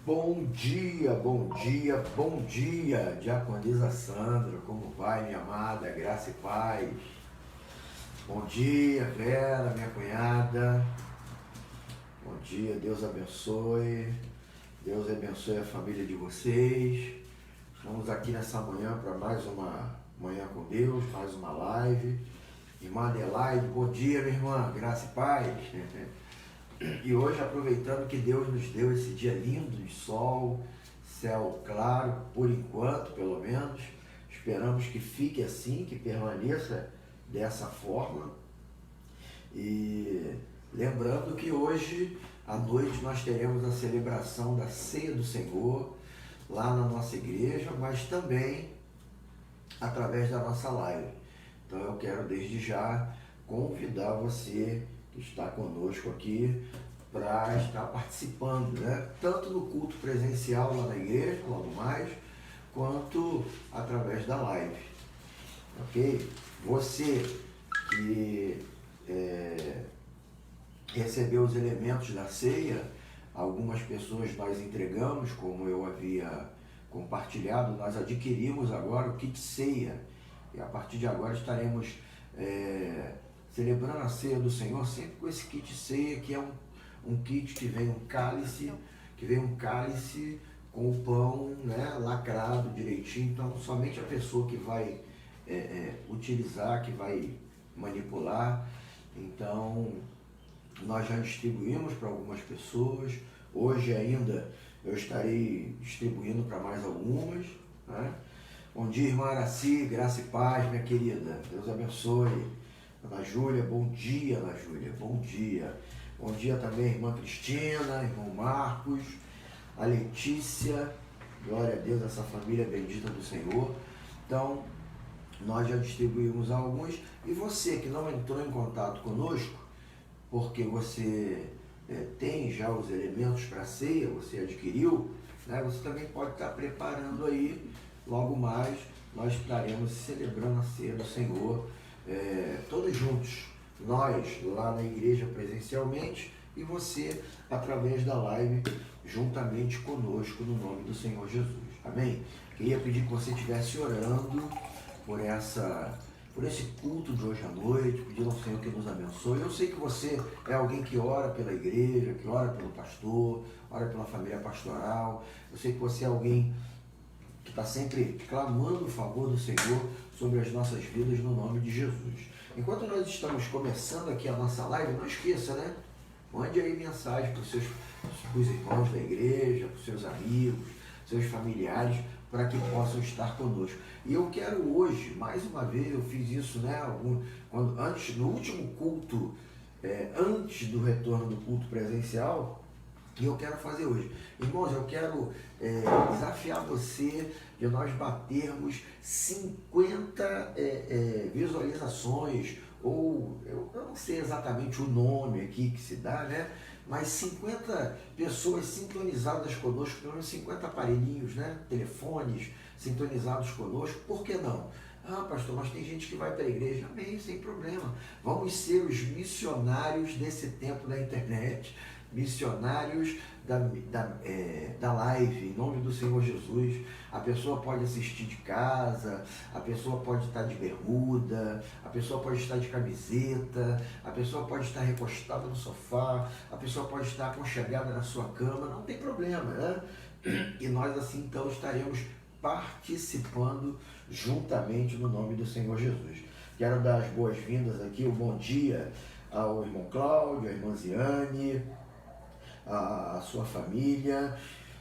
Bom dia, bom dia, bom dia, diaconisa Sandra, como vai, minha amada, graça e paz. Bom dia, Vera, minha cunhada. Bom dia, Deus abençoe. Deus abençoe a família de vocês. Estamos aqui nessa manhã para mais uma manhã com Deus, mais uma live. Irmã Adelaide, bom dia, minha irmã, graça e paz. E hoje, aproveitando que Deus nos deu esse dia lindo de sol, céu claro, por enquanto, pelo menos, esperamos que fique assim, que permaneça dessa forma. E lembrando que hoje à noite nós teremos a celebração da Ceia do Senhor lá na nossa igreja, mas também através da nossa live. Então eu quero desde já convidar você que está conosco aqui para estar participando, né? Tanto no culto presencial lá na igreja, logo mais, quanto através da live, ok? Você que recebeu os elementos da ceia, algumas pessoas nós entregamos, como eu havia compartilhado, nós adquirimos agora o kit ceia, e a partir de agora estaremos celebrando a ceia do Senhor sempre com esse kit ceia, que é um kit que vem um cálice com o pão, né, lacrado direitinho. Então somente a pessoa que vai utilizar, que vai manipular. Então nós já distribuímos para algumas pessoas. Hoje ainda eu estarei distribuindo para mais algumas, né? Bom dia, irmã Araci, graça e paz, minha querida. Deus abençoe. Ana Júlia, bom dia, Ana Júlia, bom dia. Bom dia também, irmã Cristina, irmão Marcos, a Letícia, glória a Deus, essa família bendita do Senhor. Então, nós já distribuímos alguns, e você que não entrou em contato conosco, porque você tem já os elementos para a ceia, você adquiriu, né? Você também pode estar preparando aí. Logo mais nós estaremos celebrando a ceia do Senhor, todos juntos, nós lá na igreja presencialmente e você através da live juntamente conosco, no nome do Senhor Jesus, amém? Queria pedir que você estivesse orando por esse culto de hoje à noite, pedindo ao Senhor que nos abençoe. Eu sei que você é alguém que ora pela igreja, que ora pelo pastor, ora pela família pastoral. Eu sei que você é alguém que está sempre clamando o favor do Senhor sobre as nossas vidas, no nome de Jesus. Enquanto nós estamos começando aqui a nossa live, não esqueça, né? Mande aí mensagem para os irmãos da igreja, para os seus amigos, seus familiares, para que possam estar conosco. E eu quero hoje, mais uma vez, eu fiz isso, né? No último culto, antes do retorno do culto presencial, e eu quero fazer hoje. Irmãos, eu quero desafiar você de nós batermos 50 visualizações, ou eu não sei exatamente o nome aqui que se dá, né? Mas 50 pessoas sintonizadas conosco, pelo menos 50 aparelhinhos, né? Telefones sintonizados conosco, por que não? Ah, pastor, mas tem gente que vai para a igreja. Amém, sem problema. Vamos ser os missionários desse tempo da internet, missionários da live, em nome do Senhor Jesus. A pessoa pode assistir de casa, a pessoa pode estar de bermuda, a pessoa pode estar de camiseta, a pessoa pode estar recostada no sofá, a pessoa pode estar aconchegada na sua cama, não tem problema, né? E nós assim então estaremos participando juntamente no nome do Senhor Jesus. Quero dar as boas-vindas aqui, o bom dia ao irmão Cláudio, à irmã Ziane, a sua família.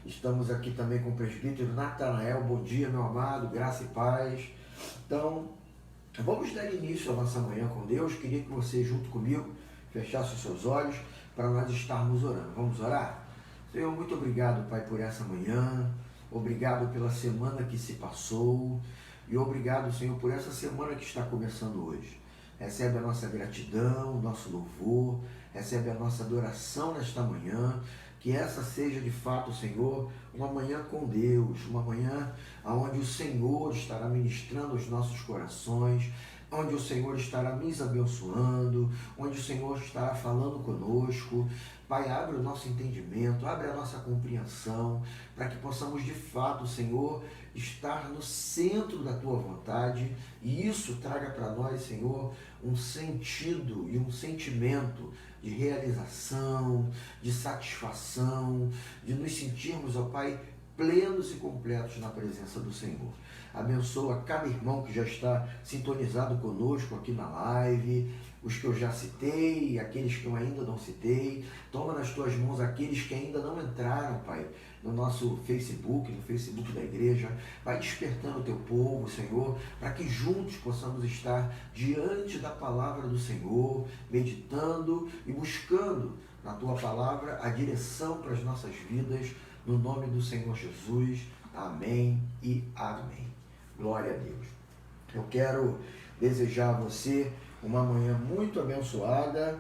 Estamos aqui também com o presbítero Natanael. Bom dia, meu amado, graça e paz. Então, vamos dar início à nossa manhã com Deus. Queria que você, junto comigo, fechasse os seus olhos para nós estarmos orando. Vamos orar? Senhor, muito obrigado, Pai, por essa manhã. Obrigado pela semana que se passou. E obrigado, Senhor, por essa semana que está começando hoje. Recebe a nossa gratidão, o nosso louvor, recebe a nossa adoração nesta manhã, que essa seja de fato, Senhor, uma manhã com Deus, uma manhã onde o Senhor estará ministrando os nossos corações, onde o Senhor estará nos abençoando, onde o Senhor estará falando conosco. Pai, abre o nosso entendimento, abre a nossa compreensão, para que possamos de fato, Senhor, estar no centro da Tua vontade, e isso traga para nós, Senhor, um sentido e um sentimento de realização, de satisfação, de nos sentirmos, ó Pai, plenos e completos na presença do Senhor. Abençoa cada irmão que já está sintonizado conosco aqui na live, os que eu já citei, aqueles que eu ainda não citei. Toma nas tuas mãos aqueles que ainda não entraram, Pai, no nosso Facebook, no Facebook da igreja. Vai despertando o teu povo, Senhor, para que juntos possamos estar diante da palavra do Senhor, meditando e buscando na tua palavra a direção para as nossas vidas, no nome do Senhor Jesus. Amém e amém. Glória a Deus. Eu quero desejar a você uma manhã muito abençoada,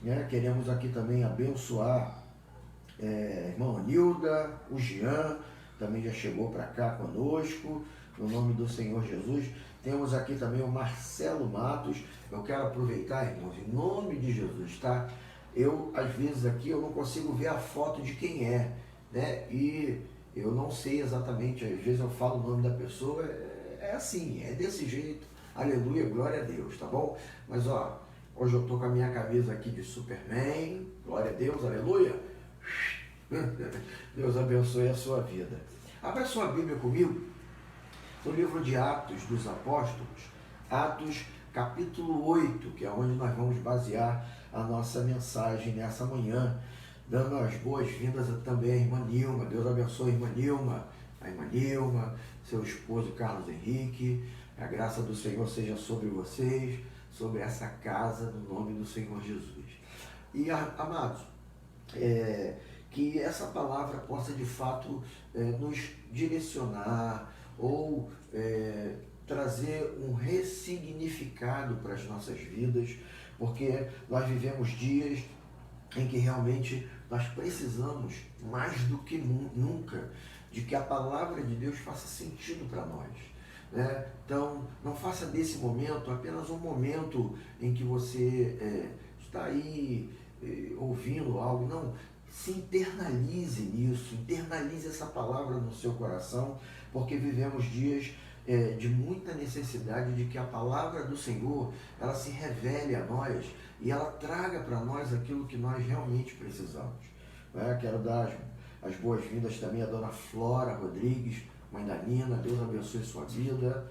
né? Queremos aqui também abençoar irmã Nilda, o Jean, também já chegou para cá conosco, no nome do Senhor Jesus. Temos aqui também o Marcelo Matos. Eu quero aproveitar, irmãos, em nome de Jesus, tá? Eu, às vezes aqui, eu não consigo ver a foto de quem é, né? E eu não sei exatamente, às vezes eu falo o nome da pessoa, é assim, é desse jeito. Aleluia, glória a Deus, tá bom? Mas ó, hoje eu tô com a minha camisa aqui de Superman, glória a Deus, aleluia. Deus abençoe a sua vida. Abra sua Bíblia comigo no livro de Atos dos Apóstolos, Atos capítulo 8, que é onde nós vamos basear a nossa mensagem nessa manhã, dando as boas-vindas também à irmã Nilma. Deus abençoe a irmã Nilma, seu esposo Carlos Henrique. A graça do Senhor seja sobre vocês, sobre essa casa, no nome do Senhor Jesus. E, amados, que essa palavra possa de fato nos direcionar ou trazer um ressignificado para as nossas vidas, porque nós vivemos dias em que realmente nós precisamos, mais do que nunca, de que a palavra de Deus faça sentido para nós. Então, não faça desse momento apenas um momento em que você está aí ouvindo algo, não, se internalize nisso, internalize essa palavra no seu coração, porque vivemos dias de muita necessidade de que a palavra do Senhor, ela se revele a nós e ela traga para nós aquilo que nós realmente precisamos. Quero dar as boas-vindas também à dona Flora Rodrigues, mãe da Nina. Deus abençoe sua vida.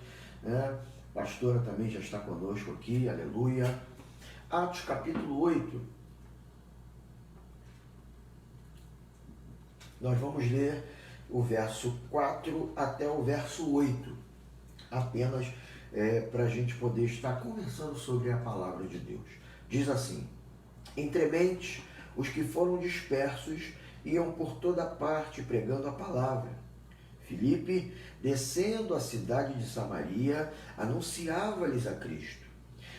Pastora também já está conosco aqui, aleluia. Atos capítulo 8. Nós vamos ler o verso 4 até o verso 8, apenas para a gente poder estar conversando sobre a palavra de Deus. Diz assim: entrementes, os que foram dispersos iam por toda parte pregando a palavra. Filipe, descendo a cidade de Samaria, anunciava-lhes a Cristo.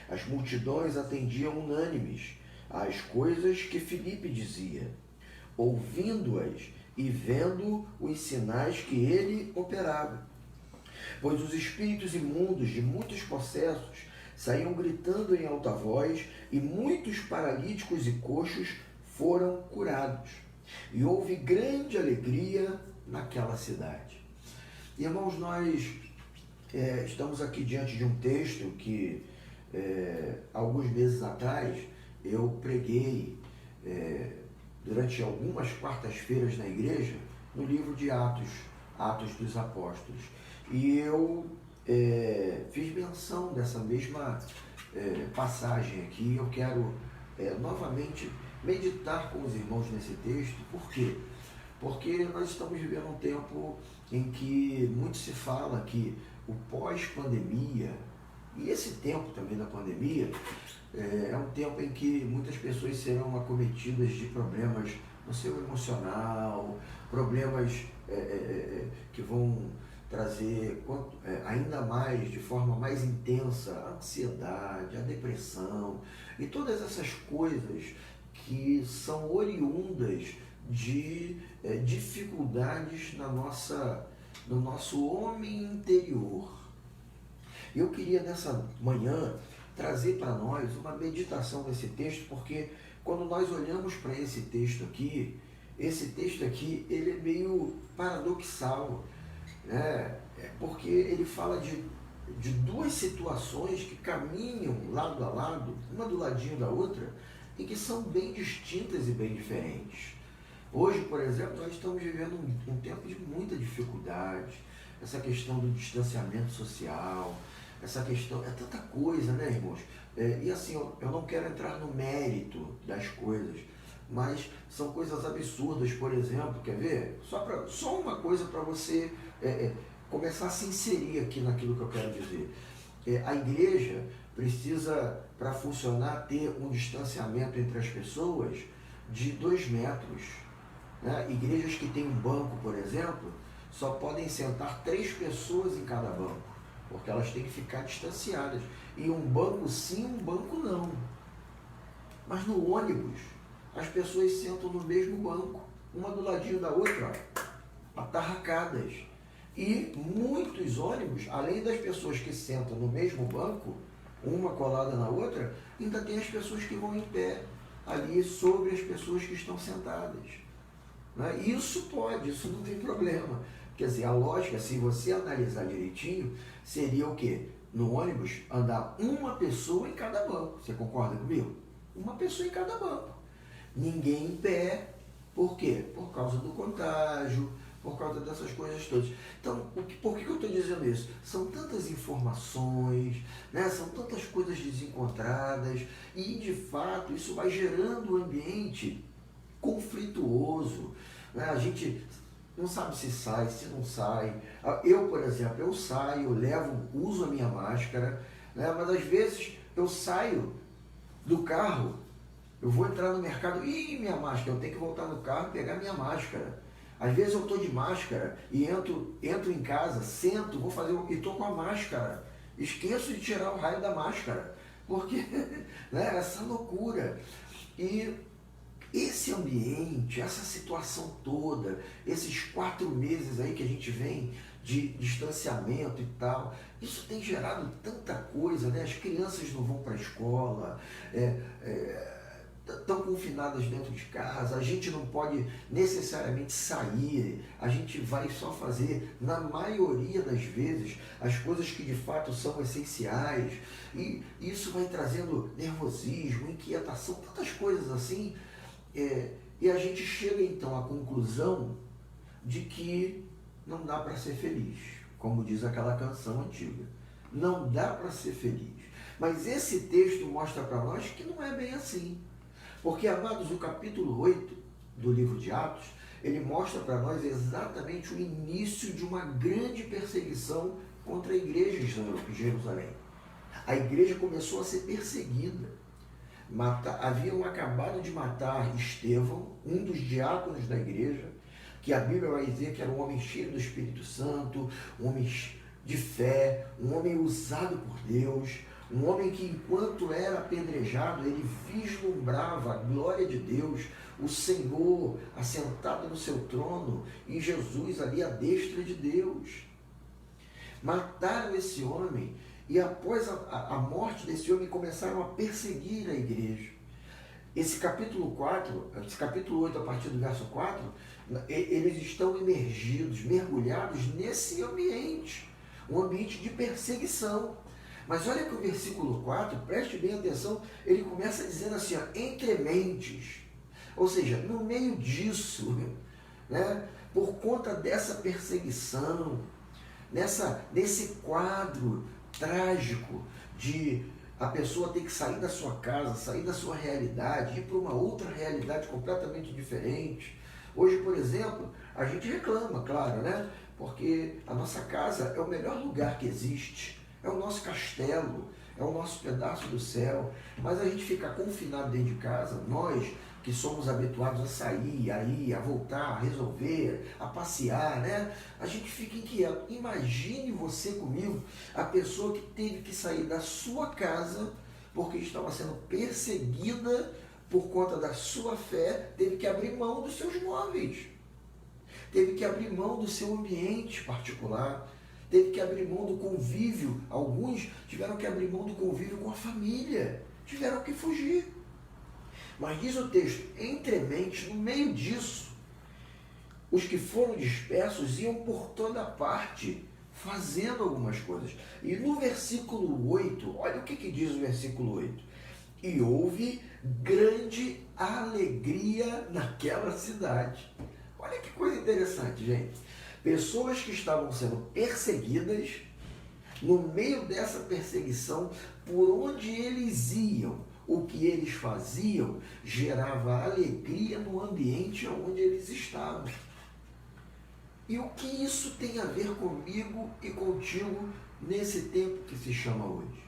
As multidões atendiam unânimes às coisas que Filipe dizia, ouvindo-as e vendo os sinais que ele operava. Pois os espíritos imundos de muitos possessos saíam gritando em alta voz, e muitos paralíticos e coxos foram curados. E houve grande alegria naquela cidade. Irmãos, nós estamos aqui diante de um texto que alguns meses atrás eu preguei durante algumas quartas-feiras na igreja, no livro de Atos, Atos dos Apóstolos. E eu fiz menção dessa mesma passagem aqui. Eu quero novamente meditar com os irmãos nesse texto. Por quê? Porque nós estamos vivendo um tempo em que muito se fala que o pós-pandemia, e esse tempo também da pandemia, é um tempo em que muitas pessoas serão acometidas de problemas no seu emocional, problemas que vão trazer ainda mais, de forma mais intensa, a ansiedade, a depressão e todas essas coisas que são oriundas de dificuldades no nosso homem interior. Eu queria nessa manhã trazer para nós uma meditação nesse texto, porque quando nós olhamos para esse texto aqui, ele é meio paradoxal, né? Porque ele fala de duas situações que caminham lado a lado, uma do ladinho da outra, e que são bem distintas e bem diferentes. Hoje, por exemplo, nós estamos vivendo um tempo de muita dificuldade, essa questão do distanciamento social, essa questão, é tanta coisa, né, irmãos? E assim, eu não quero entrar no mérito das coisas, mas são coisas absurdas, por exemplo, quer ver? Só uma coisa para você começar a se inserir aqui naquilo que eu quero dizer. A igreja precisa, para funcionar, ter um distanciamento entre as pessoas de 2 metros. Né? Igrejas que têm um banco, por exemplo, só podem sentar 3 pessoas em cada banco, porque elas têm que ficar distanciadas. E um banco sim, um banco não. Mas no ônibus, as pessoas sentam no mesmo banco, uma do ladinho da outra, atarracadas. E muitos ônibus, além das pessoas que sentam no mesmo banco, uma colada na outra, ainda tem as pessoas que vão em pé ali sobre as pessoas que estão sentadas. Né? Isso não tem problema. Quer dizer, a lógica, se você analisar direitinho, seria o quê? No ônibus, andar uma pessoa em cada banco. Você concorda comigo? Uma pessoa em cada banco. Ninguém em pé. Por quê? Por causa do contágio, por causa dessas coisas todas. Então, por que eu estou dizendo isso? São tantas informações, né? São tantas coisas desencontradas e, de fato, isso vai gerando um ambiente conflituoso. Né? A gente não sabe se sai, se não sai. Eu, por exemplo, eu saio, uso a minha máscara, né? Mas às vezes eu saio do carro, eu vou entrar no mercado, minha máscara, eu tenho que voltar no carro e pegar minha máscara. Às vezes eu estou de máscara e entro em casa, sento, e estou com a máscara. Esqueço de tirar o raio da máscara, porque né, essa loucura. E esse ambiente, essa situação toda, esses 4 meses aí que a gente vem de distanciamento e tal, isso tem gerado tanta coisa, né? As crianças não vão para a escola, estão confinadas dentro de casa, a gente não pode necessariamente sair, a gente vai só fazer, na maioria das vezes, as coisas que de fato são essenciais, e isso vai trazendo nervosismo, inquietação, tantas coisas assim, e a gente chega então à conclusão de que não dá para ser feliz, como diz aquela canção antiga, não dá para ser feliz. Mas esse texto mostra para nós que não é bem assim. Porque, amados, o capítulo 8 do livro de Atos, ele mostra para nós exatamente o início de uma grande perseguição contra a igreja de Jerusalém. A igreja começou a ser perseguida. Haviam acabado de matar Estevão, um dos diáconos da igreja, que a Bíblia vai dizer que era um homem cheio do Espírito Santo, um homem de fé, um homem usado por Deus, um homem que, enquanto era apedrejado, ele vislumbrava a glória de Deus, o Senhor assentado no seu trono e Jesus ali à destra de Deus. Mataram esse homem e após a morte desse homem começaram a perseguir a igreja. Esse capítulo 8, a partir do verso 4, eles estão imergidos, mergulhados nesse ambiente, um ambiente de perseguição. Mas olha que o versículo 4, preste bem atenção, ele começa dizendo assim, entre mentes, ou seja, no meio disso, né, por conta dessa perseguição, nesse quadro trágico de a pessoa ter que sair da sua casa, sair da sua realidade, ir para uma outra realidade completamente diferente. Hoje, por exemplo, a gente reclama, claro, né, porque a nossa casa é o melhor lugar que existe. É o nosso castelo, é o nosso pedaço do céu, mas a gente fica confinado dentro de casa, nós que somos habituados a sair, a ir, a voltar, a resolver, a passear, né? A gente fica inquieto. Imagine você comigo, a pessoa que teve que sair da sua casa porque estava sendo perseguida por conta da sua fé, teve que abrir mão dos seus móveis, teve que abrir mão do seu ambiente particular, teve que abrir mão do convívio, alguns tiveram que abrir mão do convívio com a família, tiveram que fugir. Mas diz o texto, entremente, no meio disso, os que foram dispersos iam por toda parte, fazendo algumas coisas. E no versículo 8, olha o que diz o versículo 8. E houve grande alegria naquela cidade. Olha que coisa interessante, gente. Pessoas que estavam sendo perseguidas, no meio dessa perseguição, por onde eles iam, o que eles faziam, gerava alegria no ambiente onde eles estavam. E o que isso tem a ver comigo e contigo nesse tempo que se chama hoje?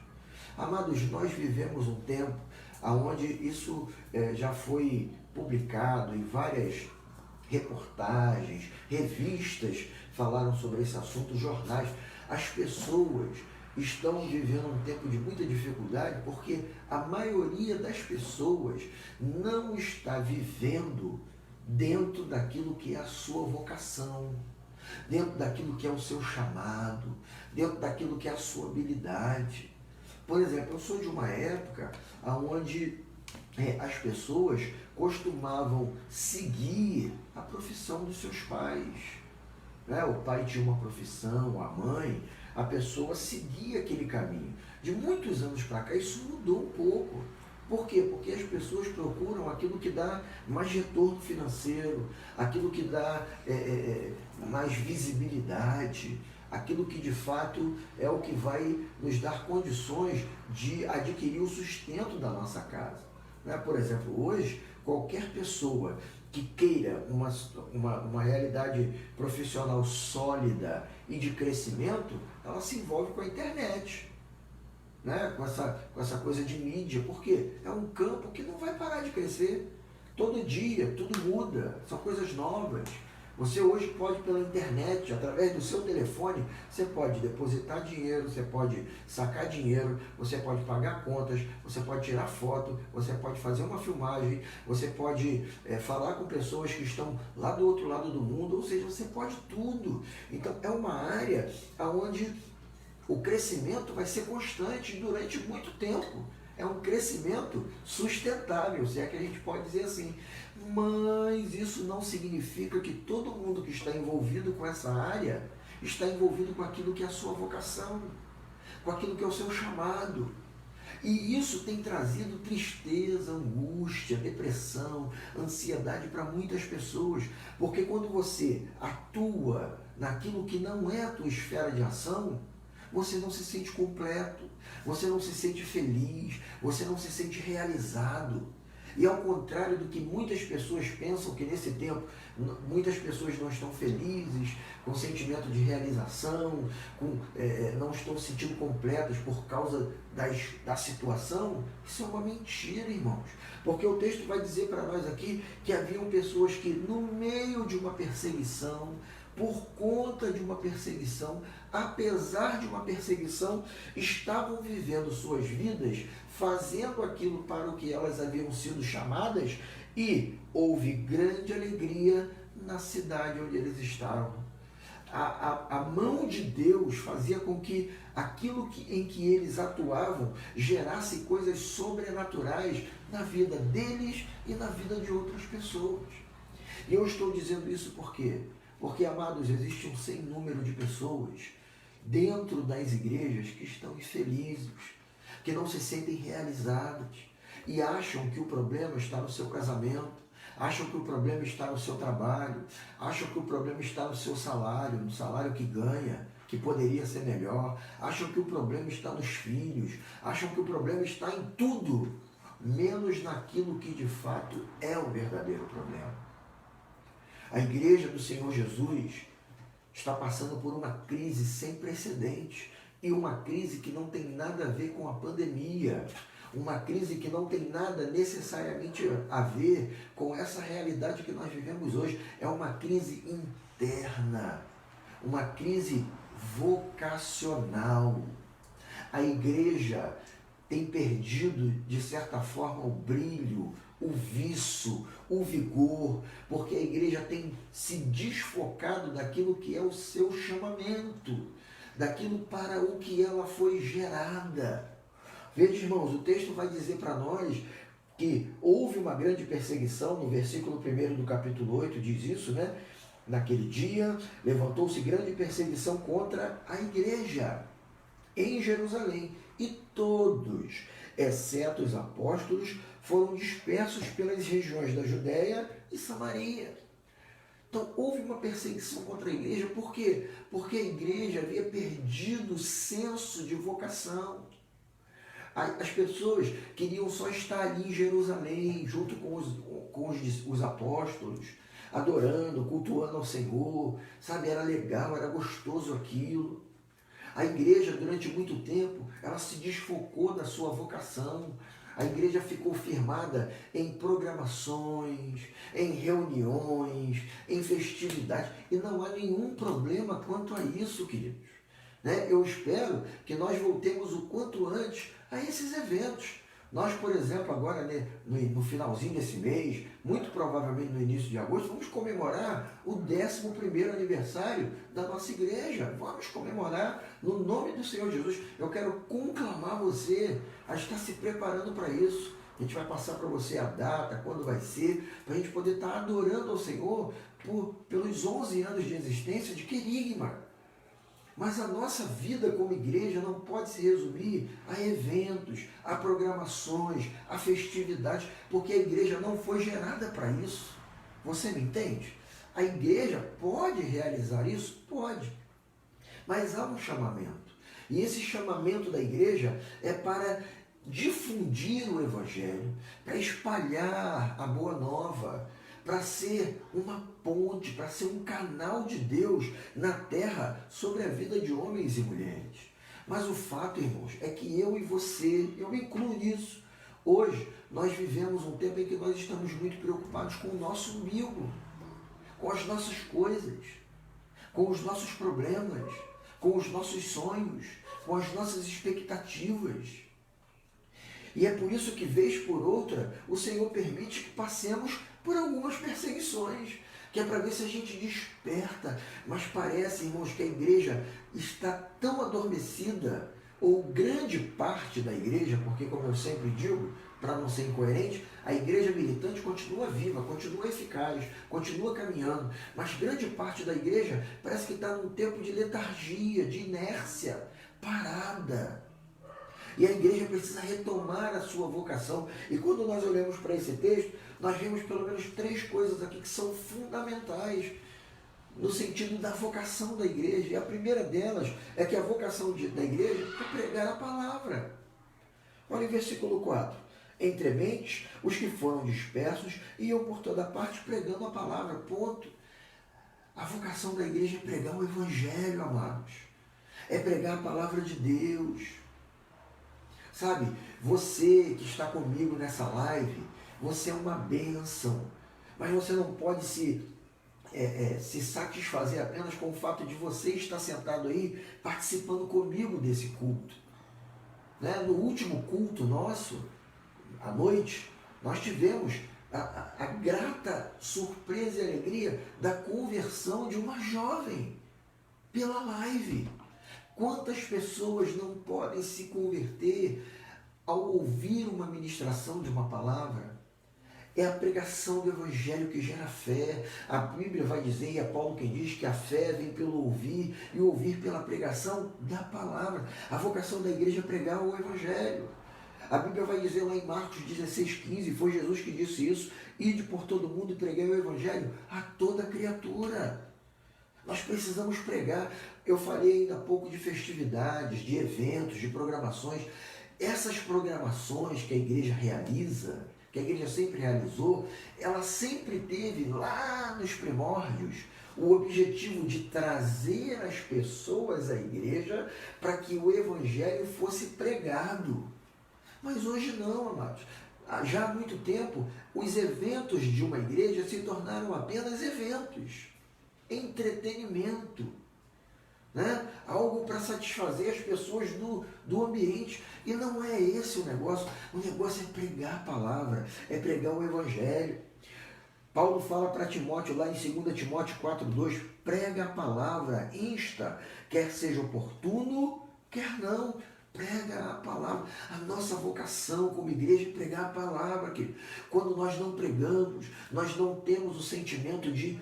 Amados, nós vivemos um tempo onde isso já foi publicado em várias reportagens, revistas falaram sobre esse assunto, jornais. As pessoas estão vivendo um tempo de muita dificuldade porque a maioria das pessoas não está vivendo dentro daquilo que é a sua vocação, dentro daquilo que é o seu chamado, dentro daquilo que é a sua habilidade. Por exemplo, eu sou de uma época onde as pessoas costumavam seguir a profissão dos seus pais. O pai tinha uma profissão, a mãe, a pessoa seguia aquele caminho. De muitos anos para cá, isso mudou um pouco. Por quê? Porque as pessoas procuram aquilo que dá mais retorno financeiro, aquilo que dá mais visibilidade, aquilo que de fato é o que vai nos dar condições de adquirir o sustento da nossa casa. Por exemplo, hoje, qualquer pessoa que queira uma realidade profissional sólida e de crescimento, ela se envolve com a internet. Com essa coisa de mídia, porque é um campo que não vai parar de crescer. Todo dia, tudo muda, são coisas novas. Você hoje pode, pela internet, através do seu telefone, você pode depositar dinheiro, você pode sacar dinheiro, você pode pagar contas, você pode tirar foto, você pode fazer uma filmagem, você pode falar com pessoas que estão lá do outro lado do mundo, ou seja, você pode tudo. Então, é uma área onde o crescimento vai ser constante durante muito tempo. É um crescimento sustentável, se é que a gente pode dizer assim. Mas isso não significa que todo mundo que está envolvido com essa área está envolvido com aquilo que é a sua vocação, com aquilo que é o seu chamado. E isso tem trazido tristeza, angústia, depressão, ansiedade para muitas pessoas. Porque quando você atua naquilo que não é a tua esfera de ação, você não se sente completo, você não se sente feliz, você não se sente realizado. E ao contrário do que muitas pessoas pensam, que nesse tempo muitas pessoas não estão felizes, com sentimento de realização, não estão se sentindo completas por causa da situação, isso é uma mentira, irmãos. Porque o texto vai dizer para nós aqui que haviam pessoas que no meio de uma perseguição, por conta de uma perseguição, apesar de uma perseguição, estavam vivendo suas vidas, fazendo aquilo para o que elas haviam sido chamadas, e houve grande alegria na cidade onde eles estavam. A mão de Deus fazia com que aquilo em que eles atuavam gerasse coisas sobrenaturais na vida deles e na vida de outras pessoas. E eu estou dizendo isso por quê? Porque, amados, existe um sem número de pessoas dentro das igrejas que estão infelizes, que não se sentem realizadas e acham que o problema está no seu casamento, acham que o problema está no seu trabalho, acham que o problema está no seu salário, no salário que ganha, que poderia ser melhor, acham que o problema está nos filhos, acham que o problema está em tudo, menos naquilo que de fato é o verdadeiro problema. A igreja do Senhor Jesus está passando por uma crise sem precedentes, e uma crise que não tem nada a ver com a pandemia, uma crise que não tem nada necessariamente a ver com essa realidade que nós vivemos hoje. É uma crise interna, uma crise vocacional. A igreja tem perdido, de certa forma, o brilho, o viço, o vigor, porque a igreja tem se desfocado daquilo que é o seu chamamento, daquilo para o que ela foi gerada. Veja, irmãos, o texto vai dizer para nós que houve uma grande perseguição, no versículo 1 do capítulo 8 diz isso, né? Naquele dia, levantou-se grande perseguição contra a igreja em Jerusalém, e todos, exceto os apóstolos, foram dispersos pelas regiões da Judéia e Samaria. Então, houve uma perseguição contra a igreja, por quê? Porque a igreja havia perdido o senso de vocação. As pessoas queriam só estar ali em Jerusalém, junto com os apóstolos, adorando, cultuando ao Senhor, sabe? Era legal, era gostoso aquilo. A igreja, durante muito tempo, ela se desfocou da sua vocação. A igreja ficou firmada em programações, em reuniões, em festividades. E não há nenhum problema quanto a isso, queridos. Né? Eu espero que nós voltemos o quanto antes a esses eventos. Nós, por exemplo, agora, né, no finalzinho desse mês, muito provavelmente no início de agosto, vamos comemorar o 11º aniversário da nossa igreja. Vamos comemorar no nome do Senhor Jesus. Eu quero conclamar você a estar se preparando para isso. A gente vai passar para você a data, quando vai ser, para a gente poder estar adorando ao Senhor pelos 11 anos de existência de Querigma. Mas a nossa vida como igreja não pode se resumir a eventos, a programações, a festividades, porque a igreja não foi gerada para isso. Você me entende? A igreja pode realizar isso? Pode. Mas há um chamamento. E esse chamamento da igreja é para difundir o evangelho, para espalhar a boa nova, para ser uma ponte, para ser um canal de Deus na terra sobre a vida de homens e mulheres. Mas o fato, irmãos, é que eu e você, eu me incluo nisso. Hoje, nós vivemos um tempo em que nós estamos muito preocupados com o nosso umbigo, com as nossas coisas, com os nossos problemas, com os nossos sonhos, com as nossas expectativas. E é por isso que, vez por outra, o Senhor permite que passemos por algumas perseguições, que é para ver se a gente desperta. Mas parece, irmãos, que a igreja está tão adormecida, ou grande parte da igreja, porque, como eu sempre digo, para não ser incoerente, a igreja militante continua viva, continua eficaz, continua caminhando, mas grande parte da igreja parece que está num tempo de letargia, de inércia, parada. E a igreja precisa retomar a sua vocação. E quando nós olhamos para esse texto, nós vemos pelo menos 3 coisas aqui que são fundamentais no sentido da vocação da igreja. E a primeira delas é que a vocação da igreja é pregar a palavra. Olha o versículo 4. Entre mentes, os que foram dispersos iam por toda parte pregando a palavra. Ponto. A vocação da igreja é pregar o evangelho, amados. É pregar a palavra de Deus. Sabe, você que está comigo nessa live, você é uma bênção, mas você não pode se satisfazer apenas com o fato de você estar sentado aí participando comigo desse culto. Né? No último culto nosso, à noite, nós tivemos a grata surpresa e alegria da conversão de uma jovem pela live. Quantas pessoas não podem se converter ao ouvir uma ministração de uma palavra? É a pregação do evangelho que gera fé. A Bíblia vai dizer, e é Paulo quem diz, que a fé vem pelo ouvir e ouvir pela pregação da palavra. A vocação da igreja é pregar o evangelho. A Bíblia vai dizer lá em Marcos 16,15, foi Jesus que disse isso, ide por todo mundo e pregai o evangelho a toda criatura. Nós precisamos pregar. Eu falei ainda há pouco de festividades, de eventos, de programações. Essas programações que a igreja realiza, que a igreja sempre realizou, ela sempre teve lá nos primórdios o objetivo de trazer as pessoas à igreja para que o evangelho fosse pregado. Mas hoje não, amados. Já há muito tempo, os eventos de uma igreja se tornaram apenas eventos. Entretenimento, né? Algo para satisfazer as pessoas do ambiente. E não é esse o negócio. O negócio é pregar a palavra, é pregar o evangelho. Paulo fala para Timóteo, lá em 2 Timóteo 4,2, prega a palavra, insta, quer seja oportuno, quer não, prega a palavra. A nossa vocação como igreja é pregar a palavra, querido. Quando nós não pregamos, nós não temos o sentimento de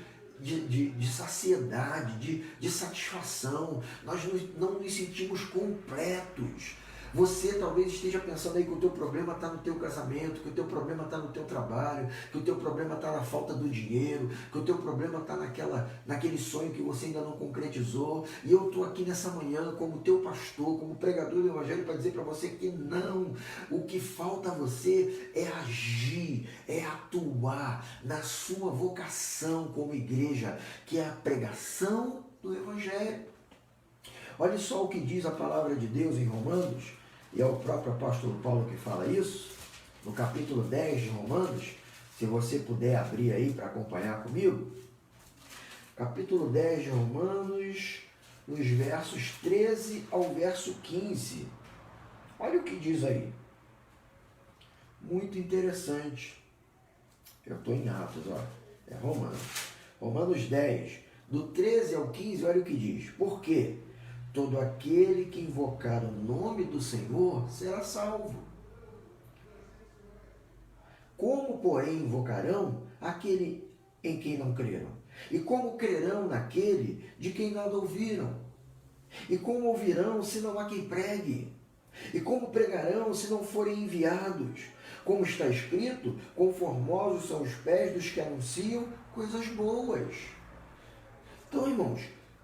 saciedade, de satisfação, nós não nos sentimos completos. Você talvez esteja pensando aí que o teu problema está no teu casamento, que o teu problema está no teu trabalho, que o teu problema está na falta do dinheiro, que o teu problema está naquele sonho que você ainda não concretizou. E eu estou aqui nessa manhã como teu pastor, como pregador do Evangelho, para dizer para você que não. O que falta a você é agir, é atuar na sua vocação como igreja, que é a pregação do Evangelho. Olha só o que diz a palavra de Deus em Romanos, e é o próprio apóstolo Paulo que fala isso, no capítulo 10 de Romanos, se você puder abrir aí para acompanhar comigo, capítulo 10 de Romanos, nos versos 13 ao verso 15. Olha o que diz aí. Muito interessante. Eu estou em Atos, ó. É Romanos. Romanos 10, do 13 ao 15, olha o que diz. Por quê? Todo aquele que invocar o nome do Senhor será salvo. Como, porém, invocarão aquele em quem não creram? E como crerão naquele de quem nada ouviram? E como ouvirão se não há quem pregue? E como pregarão se não forem enviados? Como está escrito, conformosos são os pés dos que anunciam coisas boas. Então, irmãos,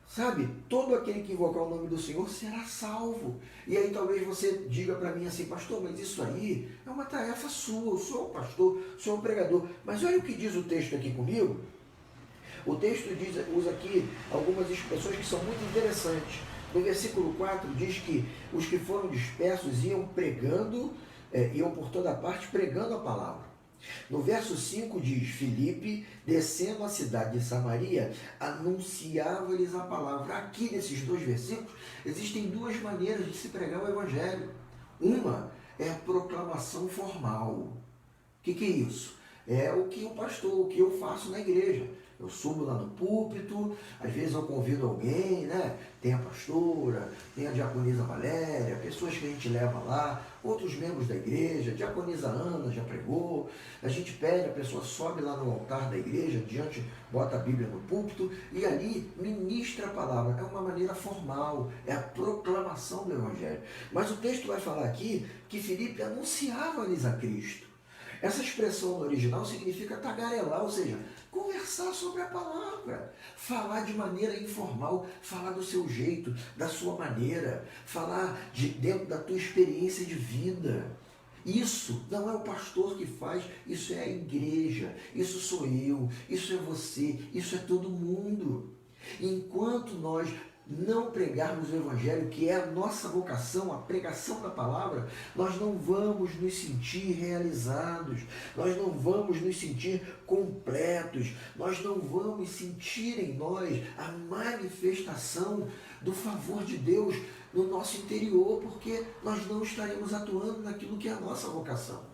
sabe, todo aquele que invocar o nome do Senhor será salvo. E aí talvez você diga para mim assim, pastor, mas isso aí é uma tarefa sua, eu sou um pastor, sou um pregador. Mas olha o que diz o texto aqui comigo. O texto usa aqui algumas expressões que são muito interessantes. No versículo 4 diz que os que foram dispersos iam pregando, iam por toda parte pregando a palavra. No verso 5 diz, Filipe, descendo a cidade de Samaria, anunciava-lhes a palavra. Aqui nesses dois versículos, existem duas maneiras de se pregar o Evangelho. Uma é a proclamação formal. O que é isso? É o que o pastor, o que eu faço na igreja. Eu subo lá no púlpito, às vezes eu convido alguém, né? Tem a pastora, tem a diaconisa Valéria, pessoas que a gente leva lá, outros membros da igreja, a diaconisa Ana já pregou, a gente pede, a pessoa sobe lá no altar da igreja, bota a Bíblia no púlpito e ali ministra a palavra. É uma maneira formal, é a proclamação do Evangelho. Mas o texto vai falar aqui que Filipe anunciava-lhes a Cristo. Essa expressão no original significa tagarelar, ou seja, conversar sobre a palavra, falar de maneira informal, falar do seu jeito, da sua maneira, falar dentro da tua experiência de vida. Isso não é o pastor que faz, isso é a igreja, isso sou eu, isso é você, isso é todo mundo. Enquanto nós não pregarmos o Evangelho, que é a nossa vocação, a pregação da palavra, nós não vamos nos sentir realizados, nós não vamos nos sentir completos, nós não vamos sentir em nós a manifestação do favor de Deus no nosso interior, porque nós não estaremos atuando naquilo que é a nossa vocação.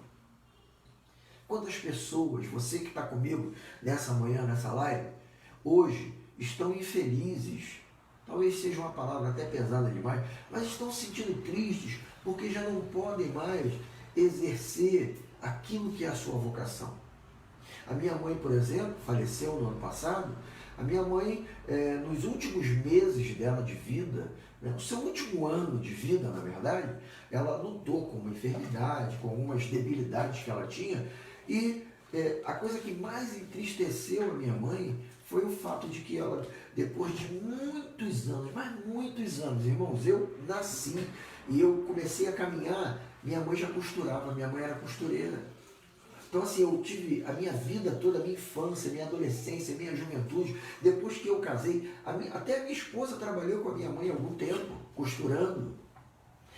Quantas pessoas, você que está comigo nessa manhã, nessa live, hoje estão infelizes, talvez seja uma palavra até pesada demais, mas estão se sentindo tristes porque já não podem mais exercer aquilo que é a sua vocação. A minha mãe, por exemplo, faleceu no ano passado. A minha mãe, nos últimos meses dela de vida, no seu último ano de vida, na verdade, ela lutou com uma enfermidade, com algumas debilidades que ela tinha, e a coisa que mais entristeceu a minha mãe foi o fato de que ela, depois de muitos anos, mas muitos anos, irmãos, eu nasci e eu comecei a caminhar, minha mãe já costurava, minha mãe era costureira. Então assim, eu tive a minha vida toda, a minha infância, a minha adolescência, a minha juventude, depois que eu casei, até a minha esposa trabalhou com a minha mãe há algum tempo, costurando.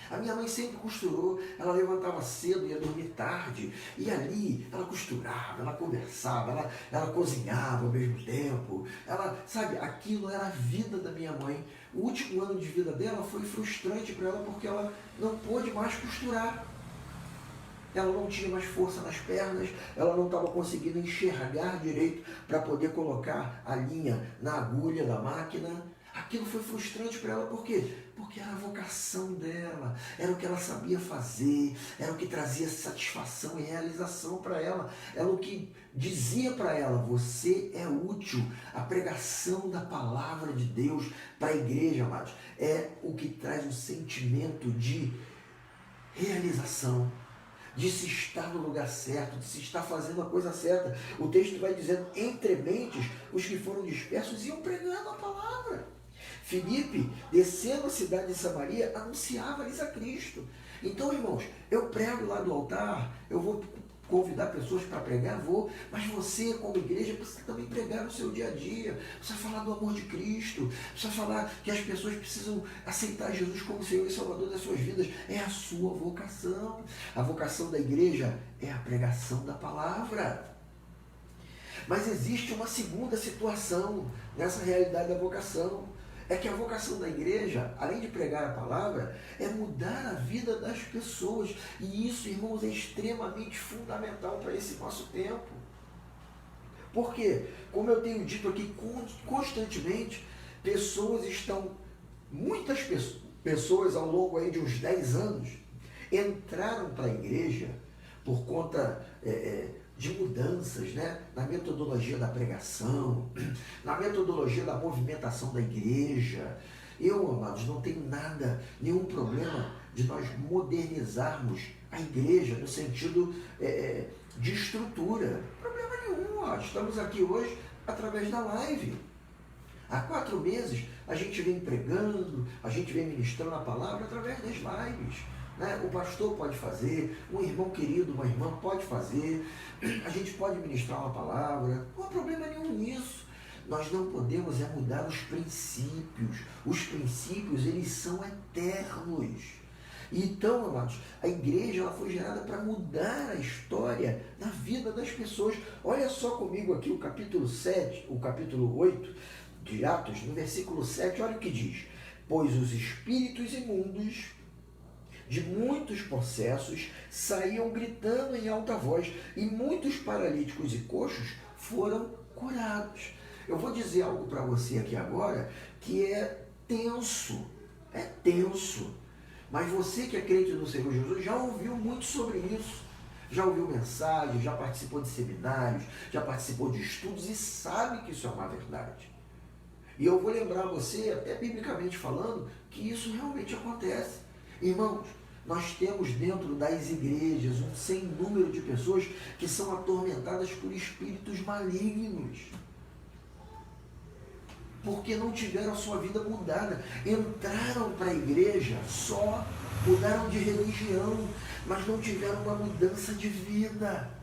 A minha mãe sempre costurou, ela levantava cedo, ia dormir tarde, e ali ela costurava, ela conversava, ela cozinhava ao mesmo tempo, sabe, aquilo era a vida da minha mãe. O último ano de vida dela foi frustrante para ela porque ela não pôde mais costurar. ela não tinha mais força nas pernas, ela não estava conseguindo enxergar direito para poder colocar a linha na agulha da máquina. Aquilo foi frustrante para ela, por quê? Porque era a vocação dela, era o que ela sabia fazer, era o que trazia satisfação e realização para ela, era o que dizia para ela: você é útil. A pregação da palavra de Deus para a igreja, amados, é o que traz um sentimento de realização, de se estar no lugar certo, de se estar fazendo a coisa certa. O texto vai dizendo: entre mentes, os que foram dispersos iam pregando a palavra. Filipe, descendo a cidade de Samaria, anunciava-lhes a Cristo. Então, irmãos, eu prego lá do altar, eu vou convidar pessoas para pregar, vou, mas você, como igreja, precisa também pregar no seu dia a dia, precisa falar do amor de Cristo, precisa falar que as pessoas precisam aceitar Jesus como Senhor e Salvador das suas vidas. É a sua vocação. A vocação da igreja é a pregação da palavra. Mas existe uma segunda situação nessa realidade da vocação. É que a vocação da igreja, além de pregar a palavra, é mudar a vida das pessoas. E isso, irmãos, é extremamente fundamental para esse nosso tempo. Por quê? Como eu tenho dito aqui constantemente, muitas pessoas ao longo aí de uns 10 anos, entraram para a igreja por conta de mudanças, né? Na metodologia da pregação, na metodologia da movimentação da igreja. Eu, amados, não tenho nenhum problema de nós modernizarmos a igreja no sentido de estrutura. Problema nenhum, ó. Estamos aqui hoje através da live. Há 4 meses a gente vem pregando, a gente vem ministrando a palavra através das lives. O pastor pode fazer, um irmão querido, uma irmã pode fazer, a gente pode ministrar uma palavra, não há problema nenhum nisso. Nós não podemos mudar os princípios. Os princípios, eles são eternos. Então, amados, a igreja ela foi gerada para mudar a história da vida das pessoas. Olha só comigo aqui o capítulo 7, o capítulo 8 de Atos, no versículo 7, olha o que diz: pois os espíritos imundos de muitos possessos saíam gritando em alta voz, e muitos paralíticos e coxos foram curados. Eu vou dizer algo para você aqui agora que é tenso, mas você que é crente no Senhor Jesus já ouviu muito sobre isso, já ouviu mensagens, já participou de seminários, já participou de estudos e sabe que isso é uma verdade. E eu vou lembrar você, até biblicamente falando, que isso realmente acontece. Irmãos, nós temos dentro das igrejas um sem número de pessoas que são atormentadas por espíritos malignos, porque não tiveram a sua vida mudada. Entraram para a igreja só, mudaram de religião, mas não tiveram uma mudança de vida.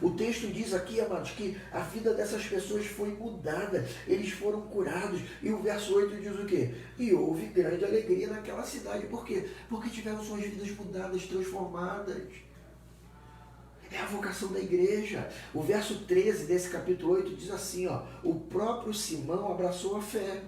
O texto diz aqui, amados, que a vida dessas pessoas foi mudada, eles foram curados. E o verso 8 diz o quê? E houve grande alegria naquela cidade. Por quê? Porque tiveram suas vidas mudadas, transformadas. É a vocação da igreja. O verso 13 desse capítulo 8 diz assim, ó: o próprio Simão abraçou a fé,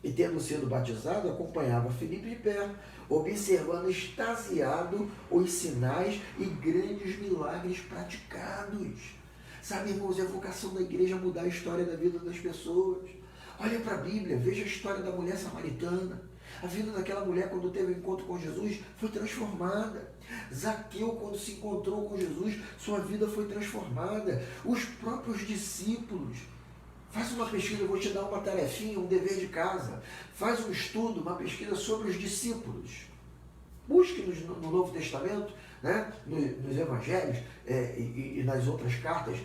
e tendo sido batizado, acompanhava Filipe de perto, observando extasiado os sinais e grandes milagres praticados. Sabe, irmãos, é a vocação da igreja mudar a história da vida das pessoas. Olha para a Bíblia, veja a história da mulher samaritana. A vida daquela mulher, quando teve um encontro com Jesus, foi transformada. Zaqueu, quando se encontrou com Jesus, sua vida foi transformada. Os próprios discípulos. Faz uma pesquisa, eu vou te dar uma tarefinha, um dever de casa. Faz um estudo, uma pesquisa sobre os discípulos. Busque no Novo Testamento, né, nos Evangelhos e nas outras cartas,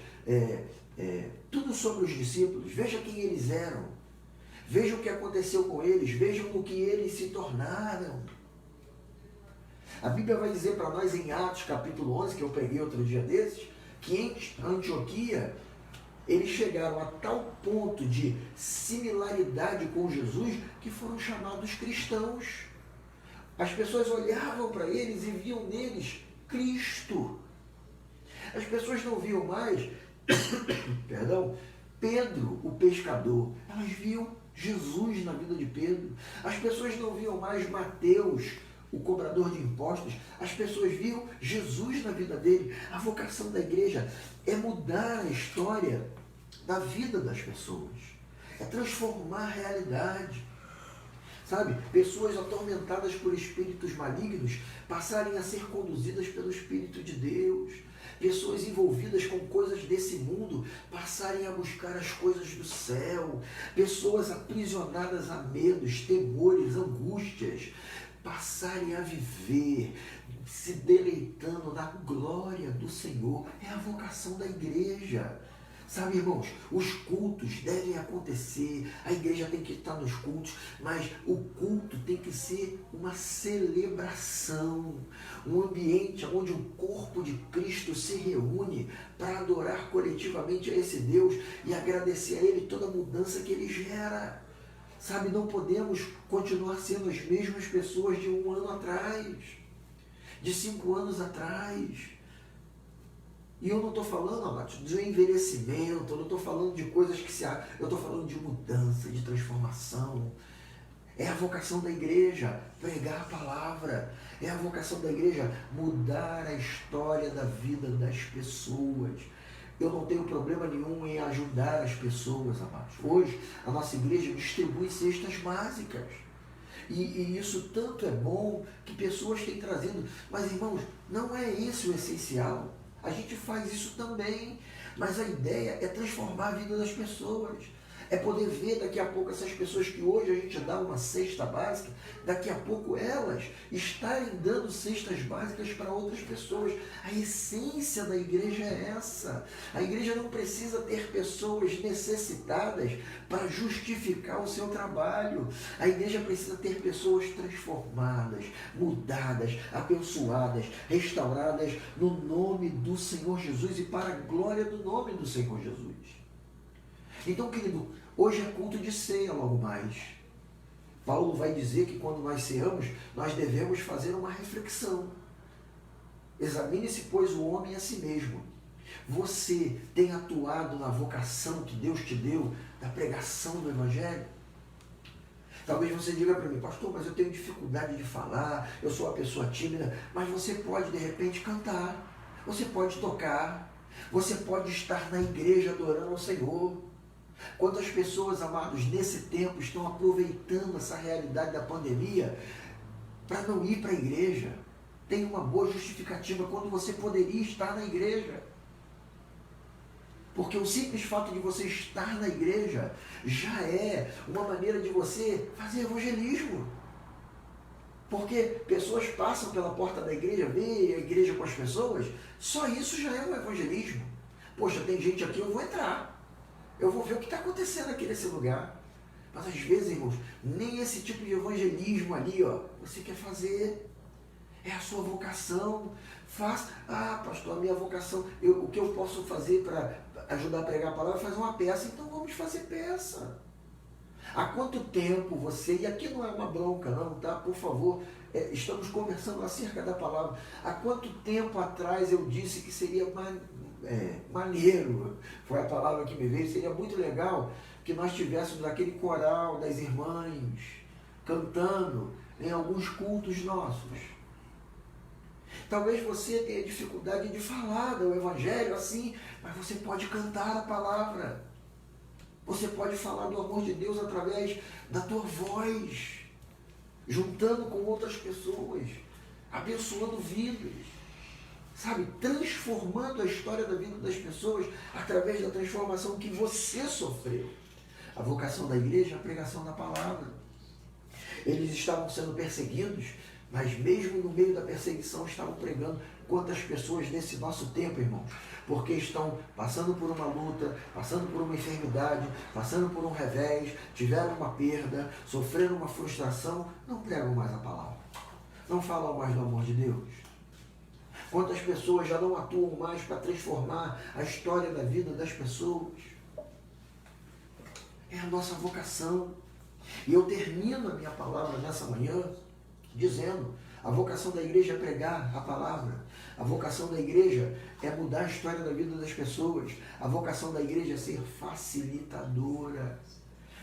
tudo sobre os discípulos. Veja quem eles eram. Veja o que aconteceu com eles. Vejam o que eles se tornaram. A Bíblia vai dizer para nós em Atos capítulo 11, que eu preguei outro dia desses, que em Antioquia eles chegaram a tal ponto de similaridade com Jesus que foram chamados cristãos. As pessoas olhavam para eles e viam neles Cristo. As pessoas não viam mais, Pedro, o pescador. Elas viam Jesus na vida de Pedro. As pessoas não viam mais Mateus, o cobrador de impostos, as pessoas viam Jesus na vida dele. A vocação da igreja é mudar a história da vida das pessoas, é transformar a realidade. Sabe, pessoas atormentadas por espíritos malignos passarem a ser conduzidas pelo Espírito de Deus. Pessoas envolvidas com coisas desse mundo passarem a buscar as coisas do céu. Pessoas aprisionadas a medos, temores, angústias, passarem a viver se deleitando na glória do Senhor. É a vocação da igreja. Sabe, irmãos, os cultos devem acontecer, a igreja tem que estar nos cultos, mas o culto tem que ser uma celebração, um ambiente onde o corpo de Cristo se reúne para adorar coletivamente a esse Deus e agradecer a Ele toda a mudança que Ele gera. Sabe, não podemos continuar sendo as mesmas pessoas de 1 ano atrás, de 5 anos atrás. E eu não estou falando, amados, de envelhecimento, eu não estou falando de coisas que se... Eu estou falando de mudança, de transformação. É a vocação da igreja, pregar a palavra. É a vocação da igreja, mudar a história da vida das pessoas. Eu não tenho problema nenhum em ajudar as pessoas, amados. Hoje, a nossa igreja distribui cestas básicas. E isso tanto é bom que pessoas têm trazido. Mas, irmãos, não é esse o essencial. A gente faz isso também, mas a ideia é transformar a vida das pessoas. É poder ver daqui a pouco essas pessoas que hoje a gente dá uma cesta básica, daqui a pouco elas estarem dando cestas básicas para outras pessoas. A essência da igreja é essa. A igreja não precisa ter pessoas necessitadas para justificar o seu trabalho. A igreja precisa ter pessoas transformadas, mudadas, abençoadas, restauradas no nome do Senhor Jesus e para a glória do nome do Senhor Jesus. Então, querido, hoje é culto de ceia logo mais. Paulo vai dizer que quando nós ceamos, nós devemos fazer uma reflexão. Examine-se, pois, o homem a si mesmo. Você tem atuado na vocação que Deus te deu, da pregação do Evangelho? Talvez você diga para mim, pastor, mas eu tenho dificuldade de falar, eu sou uma pessoa tímida, mas você pode, de repente, cantar, você pode tocar, você pode estar na igreja adorando ao Senhor. Quantas pessoas, amados, nesse tempo estão aproveitando essa realidade da pandemia para não ir para a igreja? Tem uma boa justificativa quando você poderia estar na igreja. Porque o simples fato de você estar na igreja já é uma maneira de você fazer evangelismo. Porque pessoas passam pela porta da igreja, veem a igreja com as pessoas, só isso já é um evangelismo. Poxa, tem gente aqui, eu vou entrar. Eu vou ver o que está acontecendo aqui nesse lugar. Mas às vezes, irmãos, nem esse tipo de evangelismo ali, ó, você quer fazer. É a sua vocação. Faça. Ah, pastor, a minha vocação, o que eu posso fazer para ajudar a pregar a palavra é fazer uma peça. Então vamos fazer peça. Há quanto tempo você, e aqui não é uma bronca não, tá? Por favor, estamos conversando acerca da palavra. Há quanto tempo atrás eu disse que seria maneiro, foi a palavra que me veio, seria muito legal que nós tivéssemos aquele coral das irmãs cantando em alguns cultos nossos. Talvez você tenha dificuldade de falar do Evangelho assim, mas você pode cantar a palavra. Você pode falar do amor de Deus através da tua voz, juntando com outras pessoas, abençoando vidas, sabe, transformando a história da vida das pessoas através da transformação que você sofreu. A vocação da igreja é a pregação da palavra. Eles estavam sendo perseguidos, mas mesmo no meio da perseguição estavam pregando. Quantas pessoas nesse nosso tempo, irmãos, porque estão passando por uma luta, passando por uma enfermidade, passando por um revés, tiveram uma perda, sofreram uma frustração, não pregam mais a palavra, não falam mais do amor de Deus. Quantas pessoas já não atuam mais para transformar a história da vida das pessoas? É a nossa vocação. E eu termino a minha palavra nessa manhã dizendo: a vocação da igreja é pregar a palavra. A vocação da igreja é mudar a história da vida das pessoas. A vocação da igreja é ser facilitadora.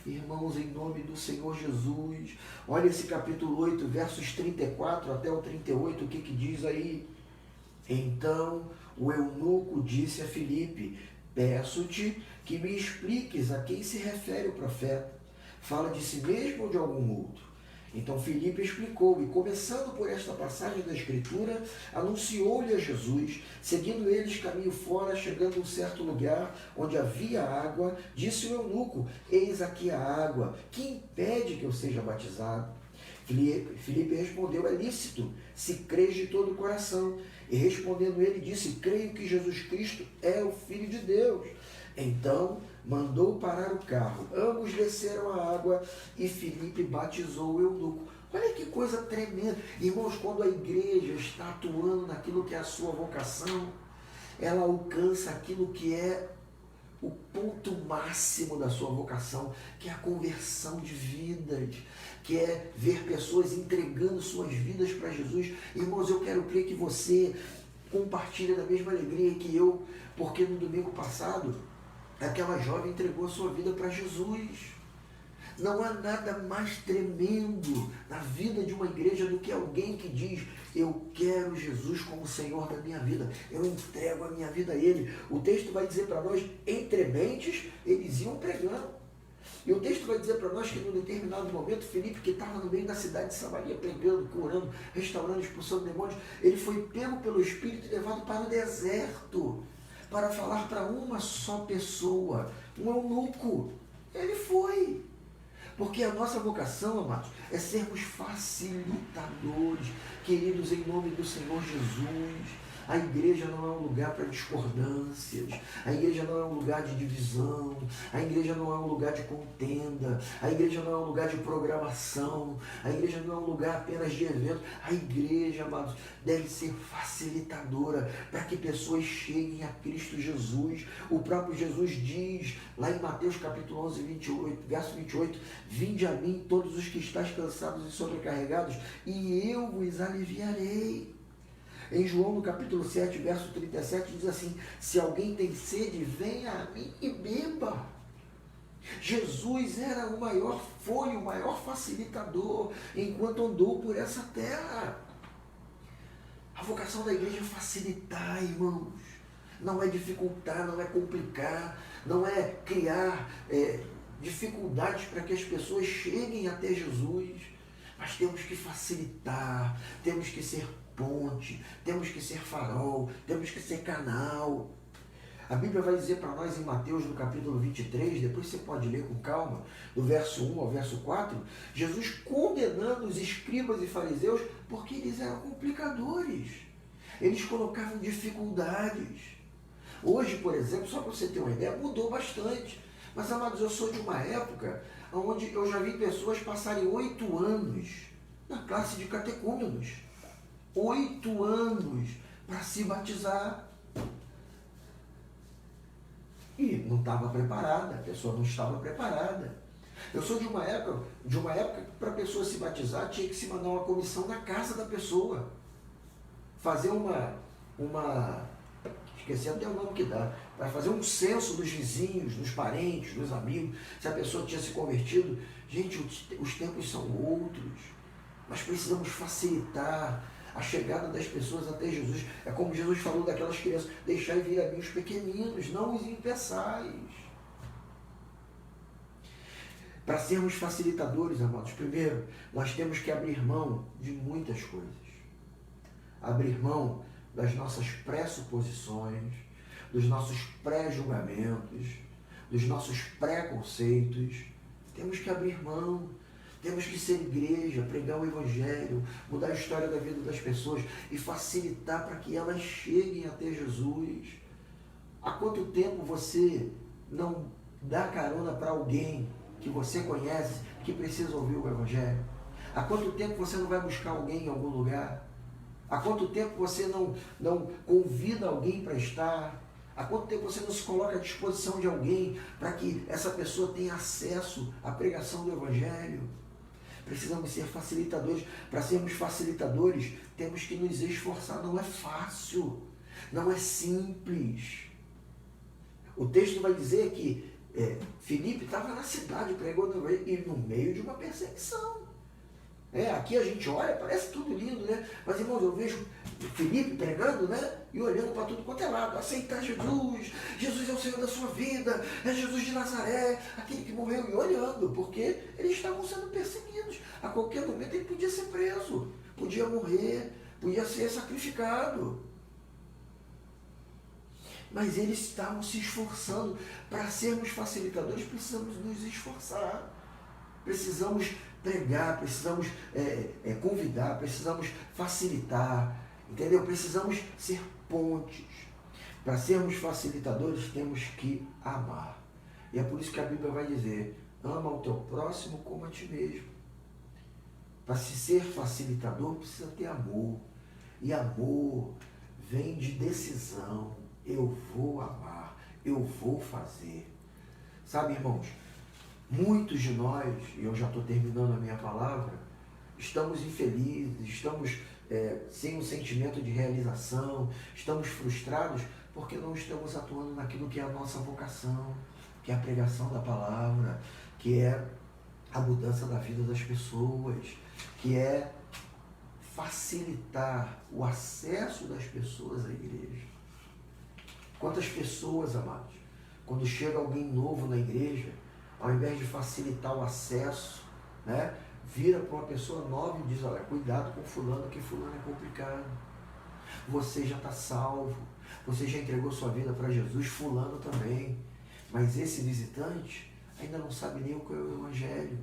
Irmãos, em nome do Senhor Jesus, olha esse capítulo 8, versos 34 até o 38, o que diz aí? Então o eunuco disse a Filipe: peço-te que me expliques a quem se refere o profeta. Fala de si mesmo ou de algum outro? Então Filipe explicou, e começando por esta passagem da Escritura, anunciou-lhe a Jesus. Seguindo eles caminho fora, chegando a um certo lugar onde havia água, disse o eunuco: eis aqui a água, que impede que eu seja batizado? Filipe respondeu: é lícito, se crês de todo o coração. E respondendo ele, disse: creio que Jesus Cristo é o Filho de Deus. Então mandou parar o carro. Ambos desceram a água e Filipe batizou o eunuco. Olha que coisa tremenda. Irmãos, quando a igreja está atuando naquilo que é a sua vocação, ela alcança aquilo que é o ponto máximo da sua vocação, que é a conversão de vidas, que é ver pessoas entregando suas vidas para Jesus. Irmãos, eu quero crer que você compartilha da mesma alegria que eu, porque no domingo passado, aquela jovem entregou a sua vida para Jesus. Não há nada mais tremendo na vida de uma igreja do que alguém que diz: eu quero Jesus como Senhor da minha vida, eu entrego a minha vida a Ele. O texto vai dizer para nós, entre mentes, eles iam pregando. E o texto vai dizer para nós que num determinado momento, Filipe, que estava no meio da cidade de Samaria, pregando, curando, restaurando, expulsando demônios, ele foi pego pelo Espírito e levado para o deserto, para falar para uma só pessoa, um eunuco. Ele foi. Porque a nossa vocação, amados, é sermos facilitadores, queridos, em nome do Senhor Jesus. A igreja não é um lugar para discordâncias, a igreja não é um lugar de divisão, a igreja não é um lugar de contenda, a igreja não é um lugar de programação, a igreja não é um lugar apenas de evento. A igreja, amados, deve ser facilitadora para que pessoas cheguem a Cristo Jesus. O próprio Jesus diz, lá em Mateus capítulo 11, 28, verso 28, vinde a mim todos os que estáis cansados e sobrecarregados, e eu vos aliviarei. Em João, no capítulo 7, verso 37, diz assim: se alguém tem sede, venha a mim e beba. Jesus foi o maior facilitador enquanto andou por essa terra. A vocação da igreja é facilitar, irmãos. Não é dificultar, não é complicar, não é criar dificuldades para que as pessoas cheguem até Jesus. Mas temos que facilitar, temos que ser ponte, temos que ser farol, temos que ser canal. A Bíblia vai dizer para nós em Mateus, no capítulo 23, depois você pode ler com calma, do verso 1 ao verso 4, Jesus condenando os escribas e fariseus porque eles eram complicadores. Eles colocavam dificuldades. Hoje, por exemplo, só para você ter uma ideia, mudou bastante. Mas, amados, eu sou de uma época onde eu já vi pessoas passarem 8 anos na classe de catecúmenos. 8 anos para se batizar. E não estava preparada, a pessoa não estava preparada. Eu sou de uma época que para a pessoa se batizar tinha que se mandar uma comissão na casa da pessoa. Fazer esqueci até o nome que dá, para fazer um censo dos vizinhos, dos parentes, dos amigos, se a pessoa tinha se convertido. Gente, os tempos são outros. Nós precisamos facilitar a chegada das pessoas até Jesus. É como Jesus falou daquelas crianças: deixai vir a mim os pequeninos, não os impeçais. Para sermos facilitadores, amados, primeiro, nós temos que abrir mão de muitas coisas. Abrir mão das nossas pressuposições, dos nossos pré-julgamentos, dos nossos preconceitos. Temos que abrir mão. Temos que ser igreja, pregar o Evangelho, mudar a história da vida das pessoas e facilitar para que elas cheguem até Jesus. Há quanto tempo você não dá carona para alguém que você conhece, que precisa ouvir o Evangelho? Há quanto tempo você não vai buscar alguém em algum lugar? Há quanto tempo você não convida alguém para estar? Há quanto tempo você não se coloca à disposição de alguém para que essa pessoa tenha acesso à pregação do Evangelho? Precisamos ser facilitadores. Para sermos facilitadores, temos que nos esforçar. Não é fácil, não é simples. O texto vai dizer que Filipe estava na cidade pregando e no meio de uma perseguição. Aqui a gente olha, parece tudo lindo, né? Mas, irmãos, eu vejo Filipe pregando, né? E olhando para tudo quanto é lado. Aceitar Jesus, Jesus é o Senhor da sua vida, é Jesus de Nazaré, aquele que morreu, e olhando, porque eles estavam sendo perseguidos. A qualquer momento ele podia ser preso, podia morrer, podia ser sacrificado. Mas eles estavam se esforçando. Para sermos facilitadores, precisamos nos esforçar. Precisamos pregar, precisamos convidar, precisamos facilitar, entendeu? Precisamos ser pontes. Para sermos facilitadores, temos que amar. E é por isso que a Bíblia vai dizer, ama o teu próximo como a ti mesmo. Para se ser facilitador, precisa ter amor. E amor vem de decisão. Eu vou amar, eu vou fazer. Sabe, irmãos, muitos de nós, e eu já estou terminando a minha palavra, estamos infelizes, estamos sem um sentimento de realização, estamos frustrados porque não estamos atuando naquilo que é a nossa vocação, que é a pregação da palavra, que é a mudança da vida das pessoas, que é facilitar o acesso das pessoas à igreja. Quantas pessoas, amados, quando chega alguém novo na igreja, ao invés de facilitar o acesso, né, vira para uma pessoa nova e diz, olha, cuidado com fulano, que fulano é complicado. Você já está salvo, você já entregou sua vida para Jesus, fulano também. Mas esse visitante ainda não sabe nem o que é o Evangelho.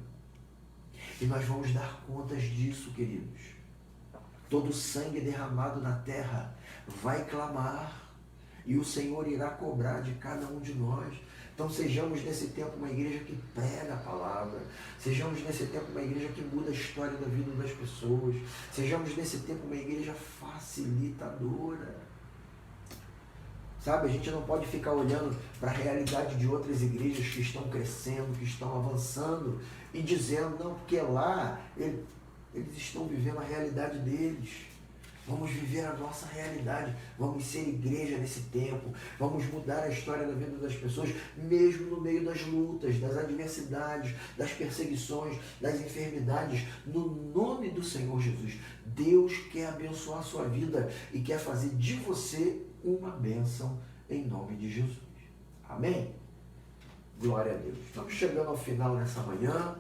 E nós vamos dar contas disso, queridos. Todo sangue derramado na terra vai clamar. E o Senhor irá cobrar de cada um de nós. Então sejamos nesse tempo uma igreja que prega a palavra. Sejamos nesse tempo uma igreja que muda a história da vida das pessoas. Sejamos nesse tempo uma igreja facilitadora. Sabe, a gente não pode ficar olhando para a realidade de outras igrejas que estão crescendo, que estão avançando e dizendo, não, porque lá eles estão vivendo a realidade deles. Vamos viver a nossa realidade, vamos ser igreja nesse tempo, vamos mudar a história da vida das pessoas, mesmo no meio das lutas, das adversidades, das perseguições, das enfermidades, no nome do Senhor Jesus. Deus quer abençoar a sua vida e quer fazer de você uma bênção em nome de Jesus. Amém? Glória a Deus. Estamos chegando ao final nessa manhã.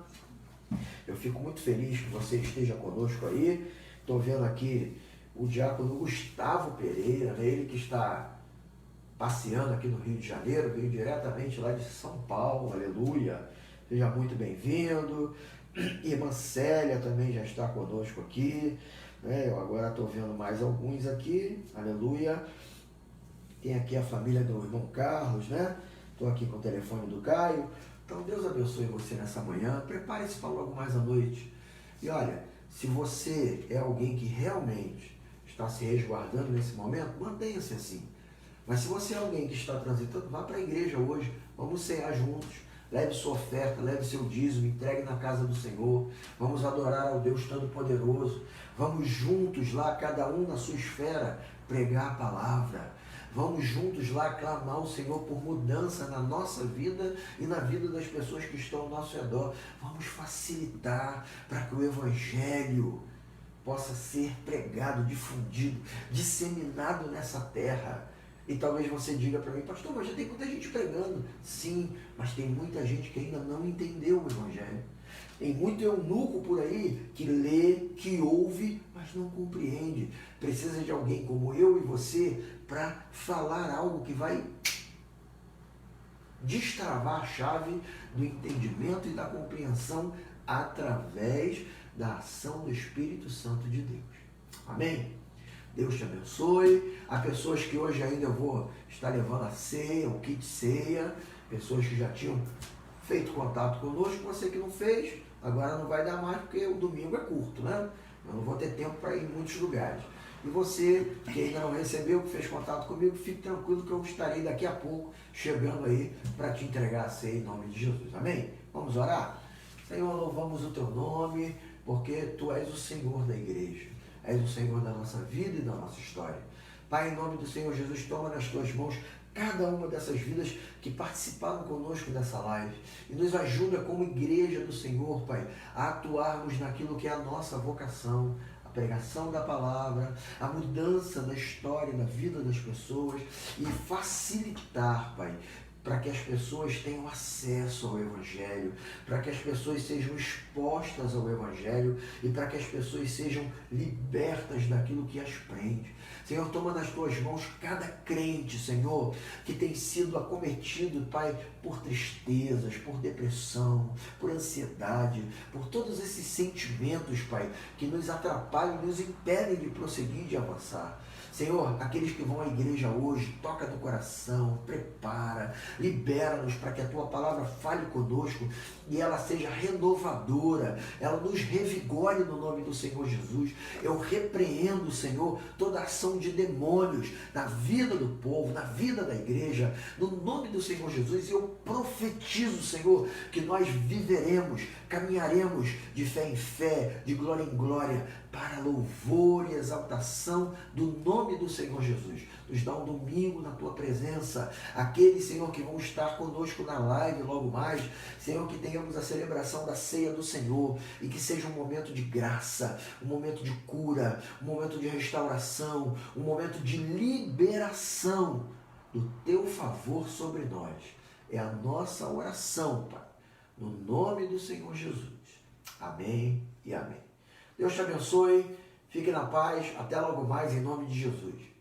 Eu fico muito feliz que você esteja conosco aí. Estou vendo aqui o diácono Gustavo Pereira, né? Ele que está passeando aqui no Rio de Janeiro, veio diretamente lá de São Paulo, aleluia. Seja muito bem-vindo. Irmã Célia também já está conosco aqui, né? Eu agora estou vendo mais alguns aqui, aleluia. Tem aqui a família do irmão Carlos, né? Estou aqui com o telefone do Caio. Então Deus abençoe você nessa manhã. Prepare-se para logo mais à noite. E olha, se você é alguém que realmente está se resguardando nesse momento, mantenha-se assim. Mas se você é alguém que está transitando, vá para a igreja hoje, vamos cear juntos, leve sua oferta, leve seu dízimo, entregue na casa do Senhor, vamos adorar ao Deus Todo-Poderoso, vamos juntos lá, cada um na sua esfera, pregar a palavra, vamos juntos lá clamar ao Senhor por mudança na nossa vida e na vida das pessoas que estão ao nosso redor, vamos facilitar para que o Evangelho possa ser pregado, difundido, disseminado nessa terra. E talvez você diga para mim, pastor, mas já tem muita gente pregando. Sim, mas tem muita gente que ainda não entendeu o Evangelho. Tem muito eunuco por aí que lê, que ouve, mas não compreende. Precisa de alguém como eu e você para falar algo que vai destravar a chave do entendimento e da compreensão através da ação do Espírito Santo de Deus. Amém? Deus te abençoe. Há pessoas que hoje ainda eu vou estar levando a ceia, o kit ceia, pessoas que já tinham feito contato conosco, você que não fez, agora não vai dar mais porque o domingo é curto, né? Eu não vou ter tempo para ir em muitos lugares. E você que ainda não recebeu, que fez contato comigo, fique tranquilo que eu estarei daqui a pouco chegando aí para te entregar a ceia em nome de Jesus. Amém? Vamos orar? Senhor, louvamos o teu nome, porque tu és o Senhor da igreja, és o Senhor da nossa vida e da nossa história. Pai, em nome do Senhor Jesus, toma nas tuas mãos cada uma dessas vidas que participaram conosco dessa live e nos ajuda como igreja do Senhor, Pai, a atuarmos naquilo que é a nossa vocação, a pregação da palavra, a mudança da história, da vida das pessoas e facilitar, Pai, para que as pessoas tenham acesso ao Evangelho, para que as pessoas sejam expostas ao Evangelho e para que as pessoas sejam libertas daquilo que as prende. Senhor, toma nas tuas mãos cada crente, Senhor, que tem sido acometido, Pai, por tristezas, por depressão, por ansiedade, por todos esses sentimentos, Pai, que nos atrapalham e nos impedem de prosseguir, de avançar. Senhor, aqueles que vão à igreja hoje, toca no coração, prepara, libera-nos para que a Tua palavra fale conosco e ela seja renovadora, ela nos revigore no nome do Senhor Jesus. Eu repreendo, Senhor, toda ação de demônios na vida do povo, na vida da igreja, no nome do Senhor Jesus, e eu profetizo, Senhor, que nós viveremos, caminharemos de fé em fé, de glória em glória, para louvor e exaltação do nome do Senhor Jesus. Nos dá um domingo na Tua presença, aqueles, Senhor, que vão estar conosco na live logo mais, Senhor, que tenhamos a celebração da ceia do Senhor e que seja um momento de graça, um momento de cura, um momento de restauração, um momento de liberação do Teu favor sobre nós. É a nossa oração, Pai, no nome do Senhor Jesus. Amém e amém. Deus te abençoe, fique na paz, até logo mais em nome de Jesus.